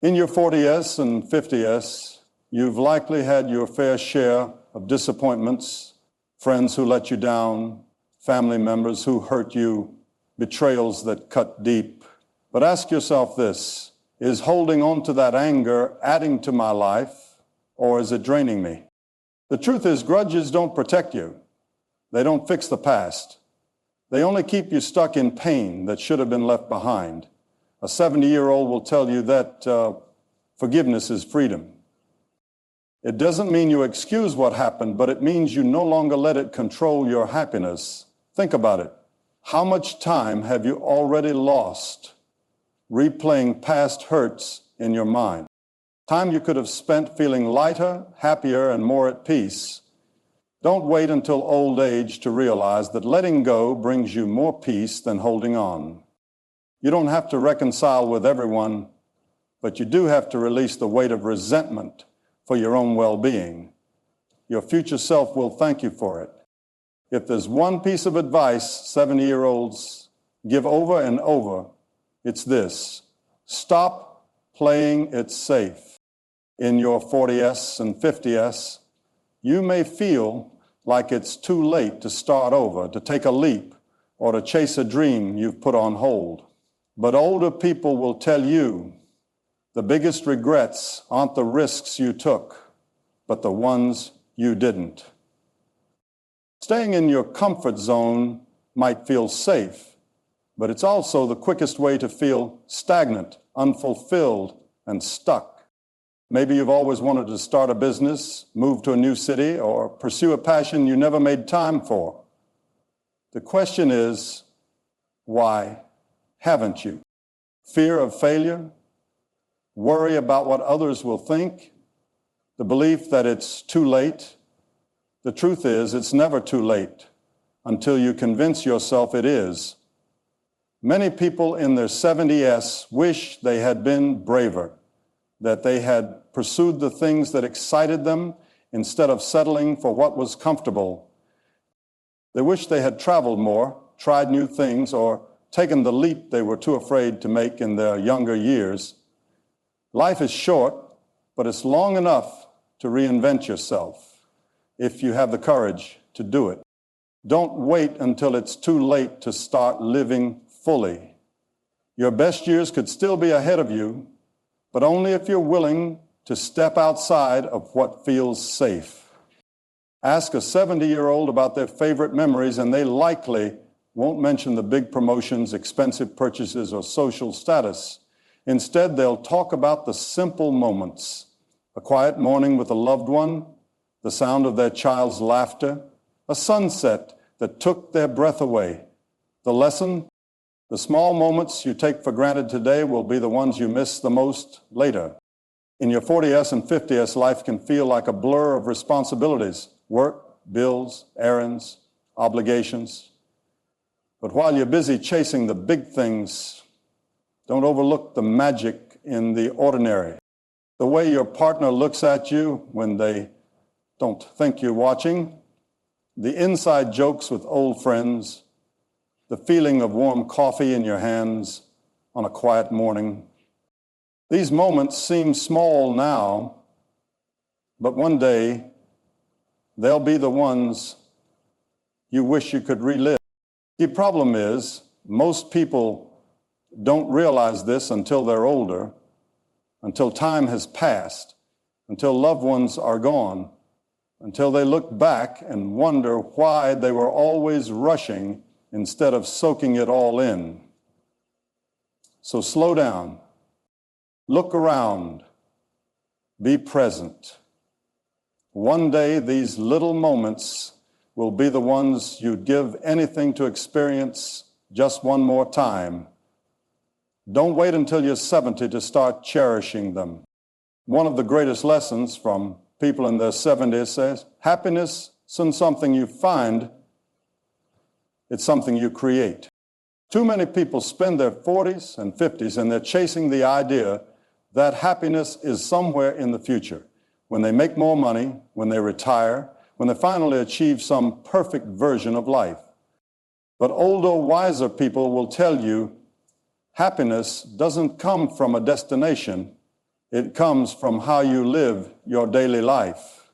In your 40s and 50s, you've likely had your fair share of disappointments, friends who let you down, family members who hurt you, betrayals that cut deep. But ask yourself this: is holding on to that anger adding to my life, or is it draining me? The truth is, grudges don't protect you. They don't fix the past. They only keep you stuck in pain that should have been left behind. A 70-year-old will tell you that forgiveness is freedom. It doesn't mean you excuse what happened, but it means you no longer let it control your happiness. Think about it. How much time have you already lost replaying past hurts in your mind? Time you could have spent feeling lighter, happier, and more at peace. Don't wait until old age to realize that letting go brings you more peace than holding on. You don't have to reconcile with everyone, but you do have to release the weight of resentment for your own well-being. Your future self will thank you for it. If there's one piece of advice 70-year-olds give over and over, it's this: stop playing it safe. In your 40s and 50s, you may feel like it's too late to start over, to take a leap, or to chase a dream you've put on hold. But older people will tell you the biggest regrets aren't the risks you took, but the ones you didn't. Staying in your comfort zone might feel safe, but it's also the quickest way to feel stagnant, unfulfilled, and stuck. Maybe you've always wanted to start a business, move to a new city, or pursue a passion you never made time for. The question is, why haven't you? Fear of failure? Worry about what others will think? The belief that it's too late? The truth is, it's never too late until you convince yourself it is. Many people in their 70s wish they had been braver, that they had pursued the things that excited them instead of settling for what was comfortable. They wish they had traveled more, tried new things, or taken the leap they were too afraid to make in their younger years. Life is short, but it's long enough to reinvent yourself if you have the courage to do it. Don't wait until it's too late to start living fully. Your best years could still be ahead of you, but only if you're willing to step outside of what feels safe. Ask a 70-year-old about their favorite memories, and they likely won't mention the big promotions, expensive purchases, or social status. Instead, they'll talk about the simple moments: a quiet morning with a loved one, the sound of their child's laughter, a sunset that took their breath away. The lesson: the small moments you take for granted today will be the ones you miss the most later. In your 40s and 50s, life can feel like a blur of responsibilities: work, bills, errands, obligations. But while you're busy chasing the big things, don't overlook the magic in the ordinary. The way your partner looks at you when they don't think you're watching, the inside jokes with old friends, the feeling of warm coffee in your hands on a quiet morning. These moments seem small now, but one day they'll be the ones you wish you could relive. The problem is, most people don't realize this until they're older, until time has passed, until loved ones are gone, until they look back and wonder why they were always rushing instead of soaking it all in. So slow down, look around, be present. One day these little moments will be the ones you'd give anything to experience just one more time. Don't wait until you're 70 to start cherishing them. One of the greatest lessons from people in their 70s says, happiness isn't something you find, it's something you create. Too many people spend their 40s and 50s and they're chasing the idea that happiness is somewhere in the future. When they make more money, when they retire, when they finally achieve some perfect version of life. But older, wiser people will tell you happiness doesn't come from a destination, It comes from how you live your daily life.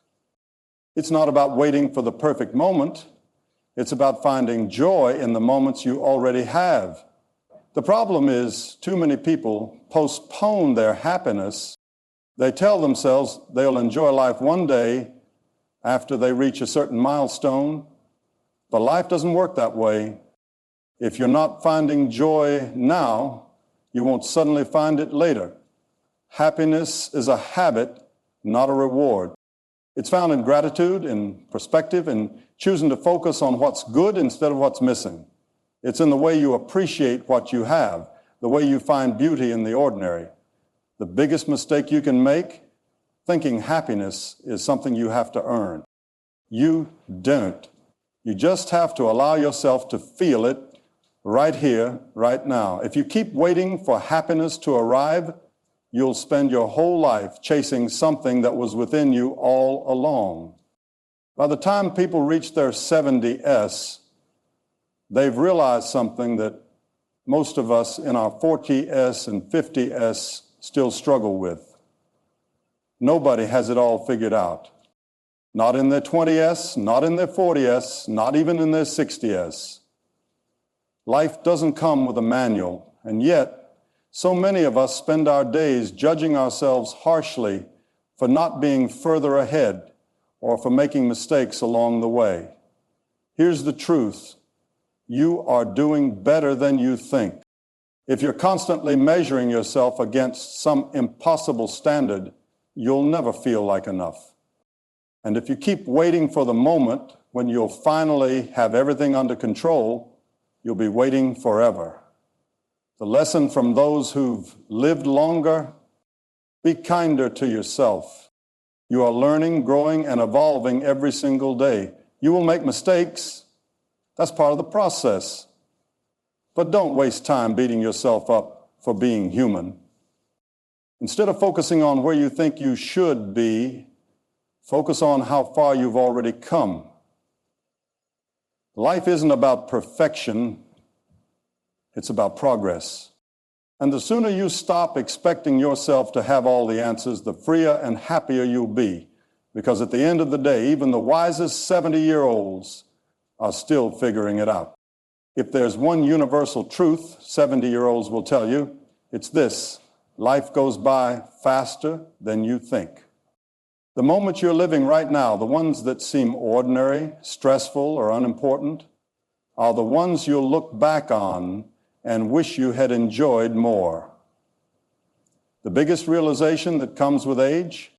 It's not about waiting for the perfect moment. It's about finding joy in the moments you already have. The problem is too many people postpone their happiness. They tell themselves they'll enjoy life one day after they reach a certain milestone, but life doesn't work that way. If you're not finding joy now, you won't suddenly find it later. Happiness is a habit, not a reward. It's found in gratitude, in perspective, in choosing to focus on what's good instead of what's missing. It's in the way you appreciate what you have, the way you find beauty in the ordinary. The biggest mistake you can make, thinking happiness is something you have to earn. You don't. You just have to allow yourself to feel it right here, right now. If you keep waiting for happiness to arrive, you'll spend your whole life chasing something that was within you all along. By the time people reach their 70s, they've realized something that most of us in our 40s and 50s still struggle with. Nobody has it all figured out. Not in their 20s, not in their 40s, not even in their 60s. Life doesn't come with a manual, and yet so many of us spend our days judging ourselves harshly for not being further ahead or for making mistakes along the way. Here's the truth. You are doing better than you think. If you're constantly measuring yourself against some impossible standard, you'll never feel like enough. And if you keep waiting for the moment when you'll finally have everything under control, you'll be waiting forever. The lesson from those who've lived longer: be kinder to yourself. You are learning, growing, and evolving every single day. You will make mistakes. That's part of the process. But don't waste time beating yourself up for being human. Instead of focusing on where you think you should be, focus on how far you've already come. Life isn't about perfection. It's about progress. And the sooner you stop expecting yourself to have all the answers, the freer and happier you'll be. Because at the end of the day, even the wisest 70-year-olds are still figuring it out. If there's one universal truth 70-year-olds will tell you, it's this: life goes by faster than you think. The moments you're living right now, the ones that seem ordinary, stressful, or unimportant, are the ones you'll look back on and wish you had enjoyed more. The biggest realization that comes with age: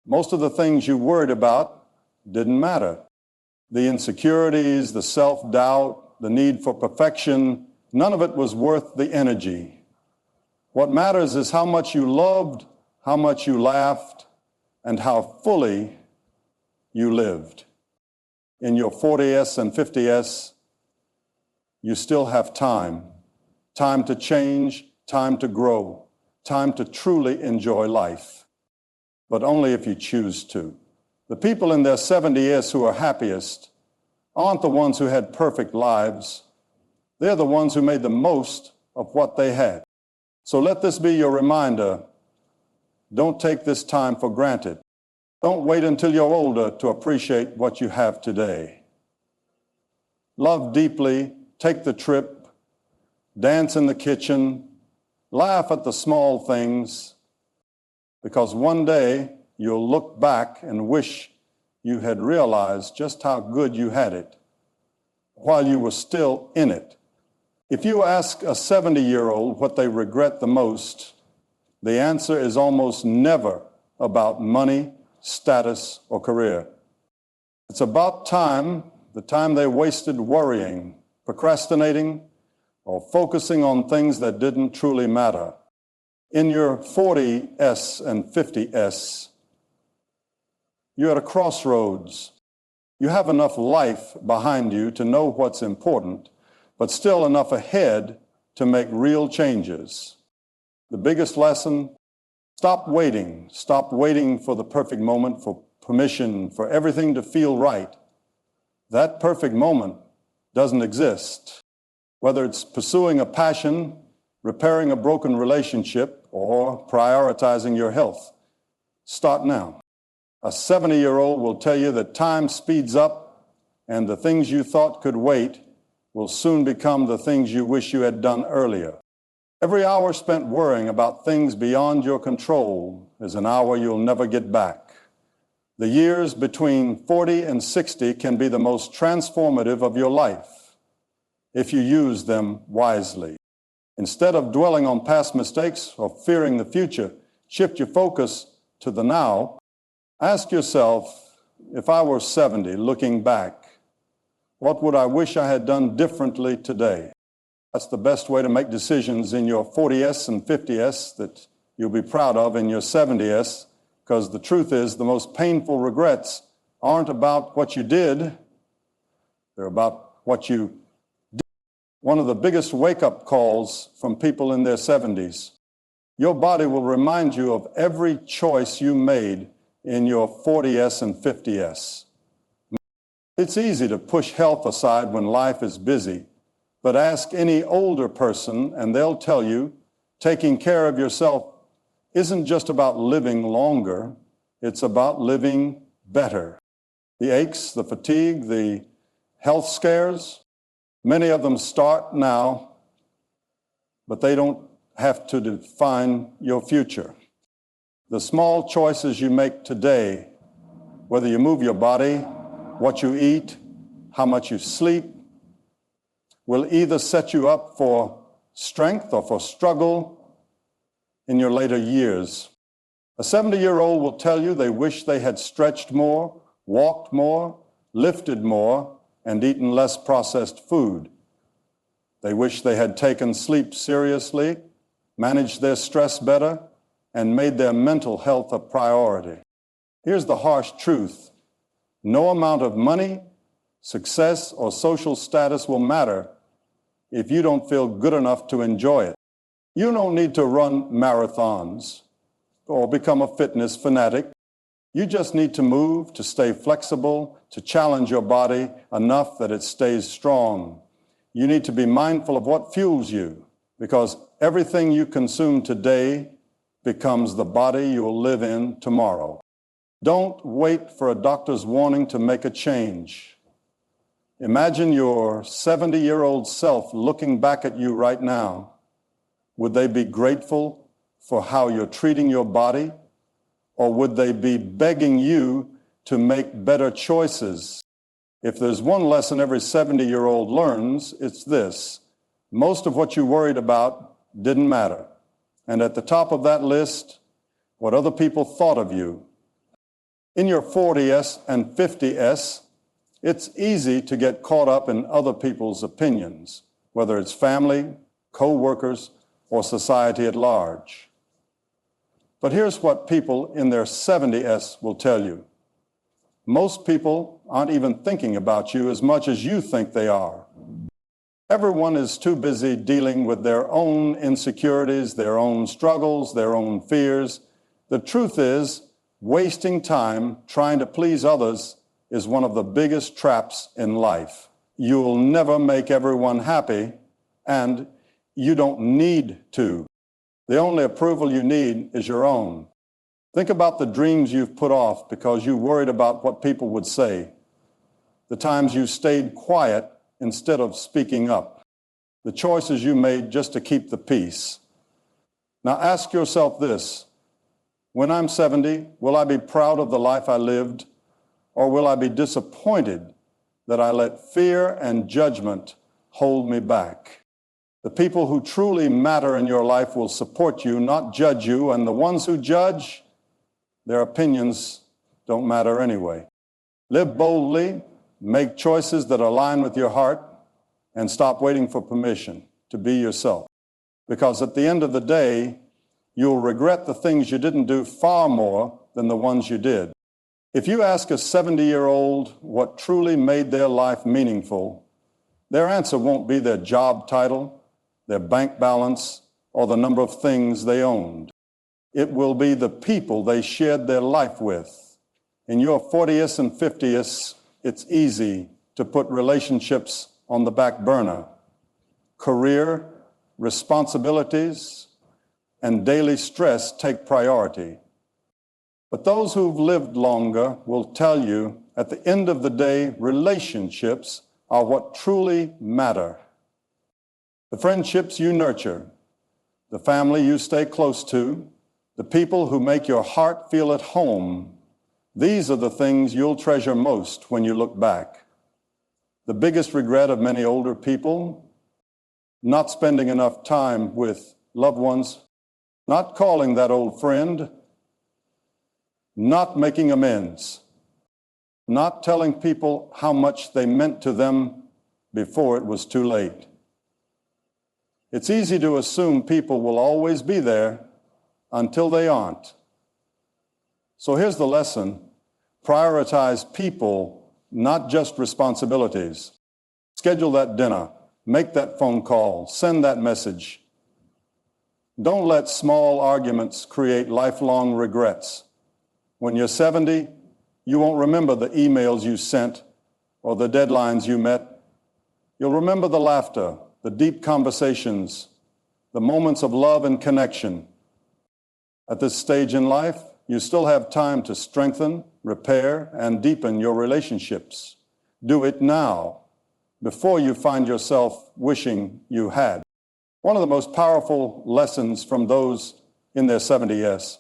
most of the things you worried about didn't matter. The insecurities, the self-doubt, the need for perfection, none of it was worth the energy. What matters is how much you loved, how much you laughed, and how fully you lived. In your 40s and 50s, you still have time. Time to change, time to grow, time to truly enjoy life. But only if you choose to. The people in their 70s who are happiest aren't the ones who had perfect lives. They're the ones who made the most of what they had. So let this be your reminder. Don't take this time for granted. Don't wait until you're older to appreciate what you have today. Love deeply, take the trip, dance in the kitchen, laugh at the small things, because one day you'll look back and wish you had realized just how good you had it while you were still in it. If you ask a 70-year-old what they regret the most, the answer is almost never about money, status, or career. It's about time, the time they wasted worrying, procrastinating, or focusing on things that didn't truly matter. In your 40s and 50s, you're at a crossroads. You have enough life behind you to know what's important, but still enough ahead to make real changes. The biggest lesson: stop waiting. Stop waiting for the perfect moment, for permission, for everything to feel right. That perfect moment doesn't exist. Whether it's pursuing a passion, repairing a broken relationship, or prioritizing your health. Start now. A 70-year-old will tell you that time speeds up and the things you thought could wait will soon become the things you wish you had done earlier. Every hour spent worrying about things beyond your control is an hour you'll never get back. The years between 40 and 60 can be the most transformative of your life if you use them wisely. Instead of dwelling on past mistakes or fearing the future, shift your focus to the now. Ask yourself, if I were 70 looking back, what would I wish I had done differently today? That's the best way to make decisions in your 40S and 50S that you'll be proud of in your 70S, because the truth is the most painful regrets aren't about what you did, they're about what you did. One of the biggest wake-up calls from people in their 70s, your body will remind you of every choice you made in your 40S and 50S. It's easy to push health aside when life is busy, but ask any older person and they'll tell you taking care of yourself isn't just about living longer, it's about living better. The aches, the fatigue, the health scares, many of them start now, but they don't have to define your future. The small choices you make today, whether you move your body, what you eat, how much you sleep, will either set you up for strength or for struggle in your later years. A 70-year-old will tell you they wish they had stretched more, walked more, lifted more, and eaten less processed food. They wish they had taken sleep seriously, managed their stress better, and made their mental health a priority. Here's the harsh truth. No amount of money, success, or social status will matter if you don't feel good enough to enjoy it. You don't need to run marathons or become a fitness fanatic. You just need to move, to stay flexible, to challenge your body enough that it stays strong. You need to be mindful of what fuels you, because everything you consume today becomes the body you'll live in tomorrow. Don't wait for a doctor's warning to make a change. Imagine your 70-year-old self looking back at you right now. Would they be grateful for how you're treating your body, or would they be begging you to make better choices? If there's one lesson every 70-year-old learns, it's this. Most of what you worried about didn't matter. And at the top of that list, what other people thought of you. In your 40S and 50S, it's easy to get caught up in other people's opinions, whether it's family, co-workers, or society at large. But here's what people in their 70S will tell you. Most people aren't even thinking about you as much as you think they are. Everyone is too busy dealing with their own insecurities, their own struggles, their own fears. The truth is, wasting time trying to please others is one of the biggest traps in life. You'll never make everyone happy, and you don't need to. The only approval you need is your own. Think about the dreams you've put off because you worried about what people would say, the times you stayed quiet instead of speaking up, the choices you made just to keep the peace. Now ask yourself this. When I'm 70, will I be proud of the life I lived, or will I be disappointed that I let fear and judgment hold me back? The people who truly matter in your life will support you, not judge you, and the ones who judge, their opinions don't matter anyway. Live boldly, make choices that align with your heart, and stop waiting for permission to be yourself. Because at the end of the day, you'll regret the things you didn't do far more than the ones you did. If you ask a 70-year-old what truly made their life meaningful, their answer won't be their job title, their bank balance, or the number of things they owned. It will be the people they shared their life with. In your 40s and 50s, it's easy to put relationships on the back burner. Career, responsibilities, and daily stress take priority. But those who've lived longer will tell you at the end of the day, relationships are what truly matter. The friendships you nurture, the family you stay close to, the people who make your heart feel at home, these are the things you'll treasure most when you look back. The biggest regret of many older people, not spending enough time with loved ones, not calling that old friend, not making amends, not telling people how much they meant to them before it was too late. It's easy to assume people will always be there until they aren't. So here's the lesson. Prioritize people, not just responsibilities. Schedule that dinner, make that phone call, send that message. Don't let small arguments create lifelong regrets. When you're 70, you won't remember the emails you sent or the deadlines you met. You'll remember the laughter, the deep conversations, the moments of love and connection. At this stage in life, you still have time to strengthen, repair, and deepen your relationships. Do it now, before you find yourself wishing you had. One of the most powerful lessons from those in their 70s,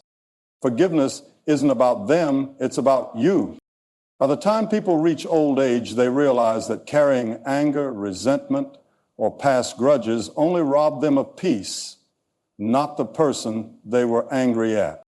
forgiveness isn't about them, it's about you. By the time people reach old age, they realize that carrying anger, resentment, or past grudges only rob them of peace, not the person they were angry at.